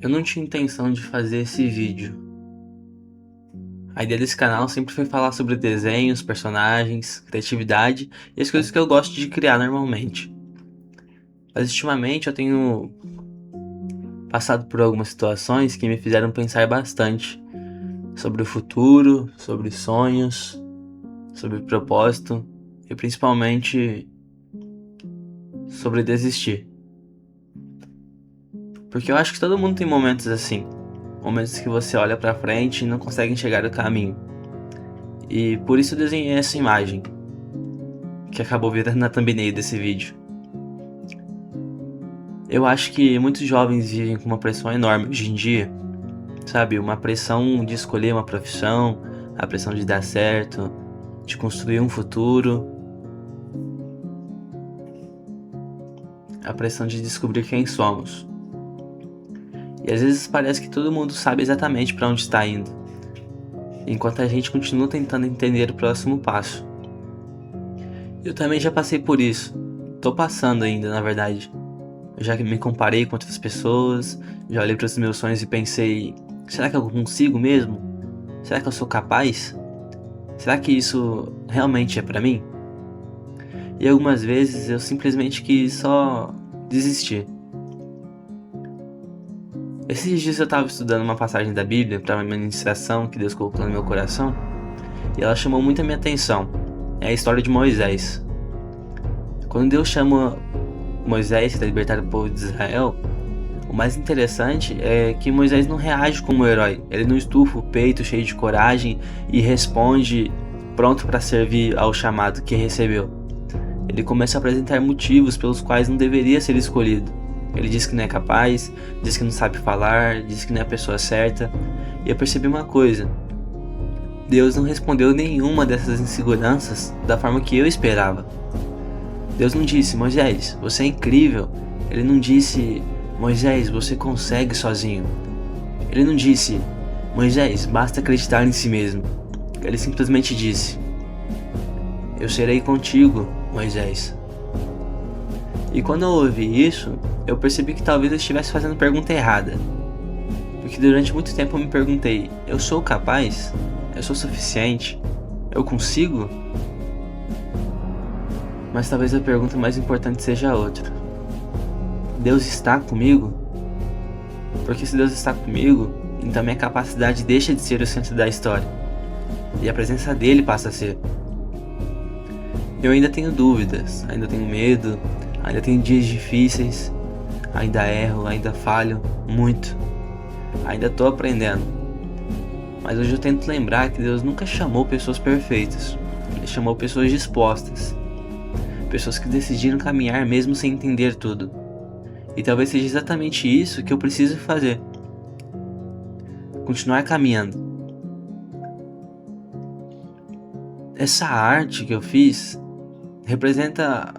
Eu não tinha intenção de fazer esse vídeo. A ideia desse canal sempre foi falar sobre desenhos, personagens, criatividade e as coisas que eu gosto de criar normalmente. Mas ultimamente eu tenho passado por algumas situações que me fizeram pensar bastante sobre o futuro, sobre sonhos, sobre propósito e principalmente sobre desistir. Porque eu acho que todo mundo tem momentos assim. Momentos que você olha pra frente e não consegue enxergar o caminho. E por isso eu desenhei essa imagem, que acabou virando na thumbnail desse vídeo. Eu acho que muitos jovens vivem com uma pressão enorme hoje em dia, sabe? Uma pressão de escolher uma profissão, a pressão de dar certo, de construir um futuro, a pressão de descobrir quem somos. E às vezes parece que todo mundo sabe exatamente para onde está indo, enquanto a gente continua tentando entender o próximo passo. Eu também já passei por isso. Tô passando ainda, na verdade. Eu já me comparei com outras pessoas, já olhei para os meus sonhos e pensei: será que eu consigo mesmo? Será que eu sou capaz? Será que isso realmente é pra mim? E algumas vezes eu simplesmente quis só desistir. Esses dias eu tava estudando uma passagem da Bíblia para uma ministração que Deus colocou no meu coração, e ela chamou muito a minha atenção. É a história de Moisés. Quando Deus chama Moisés para libertar o povo de Israel, o mais interessante é que Moisés não reage como um herói. Ele não estufa o peito cheio de coragem e responde pronto para servir ao chamado que recebeu. Ele começa a apresentar motivos pelos quais não deveria ser escolhido. Ele diz que não é capaz, diz que não sabe falar, diz que não é a pessoa certa. E eu percebi uma coisa: Deus não respondeu nenhuma dessas inseguranças da forma que eu esperava. Deus não disse: Moisés, você é incrível. Ele não disse: Moisés, você consegue sozinho. Ele não disse: Moisés, basta acreditar em si mesmo. Ele simplesmente disse: eu serei contigo, Moisés. E quando eu ouvi isso, eu percebi que talvez eu estivesse fazendo a pergunta errada. Porque durante muito tempo eu me perguntei: eu sou capaz? Eu sou suficiente? Eu consigo? Mas talvez a pergunta mais importante seja outra: Deus está comigo? Porque se Deus está comigo, então minha capacidade deixa de ser o centro da história, e a presença dele passa a ser. Eu ainda tenho dúvidas, ainda tenho medo, ainda tenho dias difíceis, ainda erro, ainda falho muito, ainda tô aprendendo. Mas hoje eu tento lembrar que Deus nunca chamou pessoas perfeitas. Ele chamou pessoas dispostas, pessoas que decidiram caminhar mesmo sem entender tudo. E talvez seja exatamente isso que eu preciso fazer: continuar caminhando. Essa arte que eu fiz representa,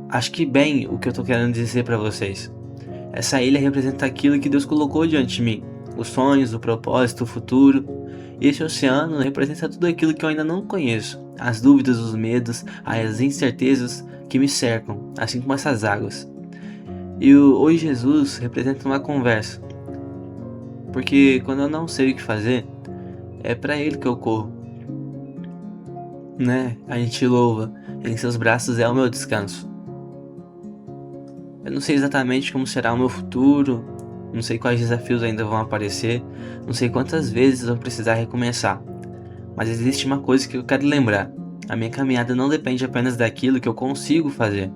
acho que bem, o que eu tô querendo dizer pra vocês. Essa ilha representa aquilo que Deus colocou diante de mim: os sonhos, o propósito, o futuro. E esse oceano representa tudo aquilo que eu ainda não conheço: as dúvidas, os medos, as incertezas que me cercam, assim como essas águas. E o Oi Jesus representa uma conversa, porque quando eu não sei o que fazer, é pra Ele que eu corro, né? A gente louva: em seus braços é o meu descanso. Eu não sei exatamente como será o meu futuro, não sei quais desafios ainda vão aparecer, não sei quantas vezes eu vou precisar recomeçar. Mas existe uma coisa que eu quero lembrar: a minha caminhada não depende apenas daquilo que eu consigo fazer.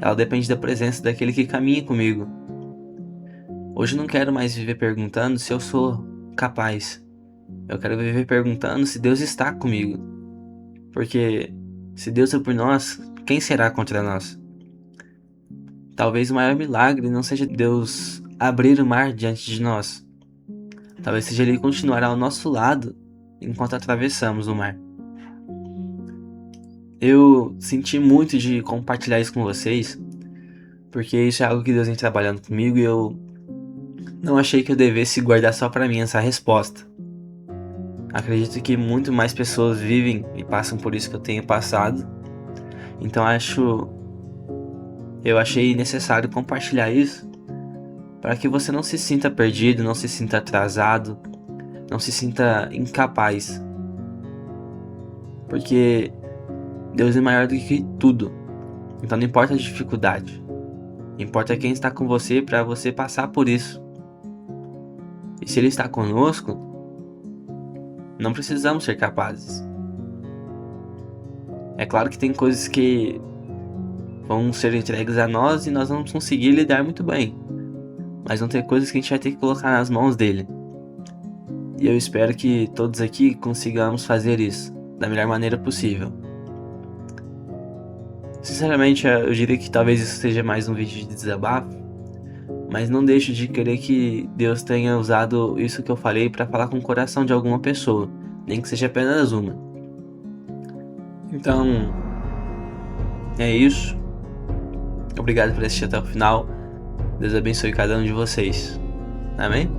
Ela depende da presença daquele que caminha comigo. Hoje eu não quero mais viver perguntando se eu sou capaz. Eu quero viver perguntando se Deus está comigo. Porque se Deus é por nós, quem será contra nós? Talvez o maior milagre não seja Deus abrir o mar diante de nós. Talvez seja Ele continuar ao nosso lado enquanto atravessamos o mar. Eu senti muito de compartilhar isso com vocês, porque isso é algo que Deus vem trabalhando comigo e eu não achei que eu devesse guardar só pra mim essa resposta. Acredito que muito mais pessoas vivem e passam por isso que eu tenho passado. Então eu achei necessário compartilhar isso, para que você não se sinta perdido, não se sinta atrasado, não se sinta incapaz. Porque Deus é maior do que tudo. Então não importa a dificuldade. Importa quem está com você para você passar por isso. E se Ele está conosco, não precisamos ser capazes. É claro que tem coisas que vão ser entregues a nós e nós não vamos conseguir lidar muito bem. Mas vão ter coisas que a gente vai ter que colocar nas mãos dele. E eu espero que todos aqui consigamos fazer isso da melhor maneira possível. Sinceramente, eu diria que talvez isso seja mais um vídeo de desabafo, mas não deixo de querer que Deus tenha usado isso que eu falei para falar com o coração de alguma pessoa, nem que seja apenas uma. Então, é isso. Obrigado por assistir até o final. Deus abençoe cada um de vocês. Amém?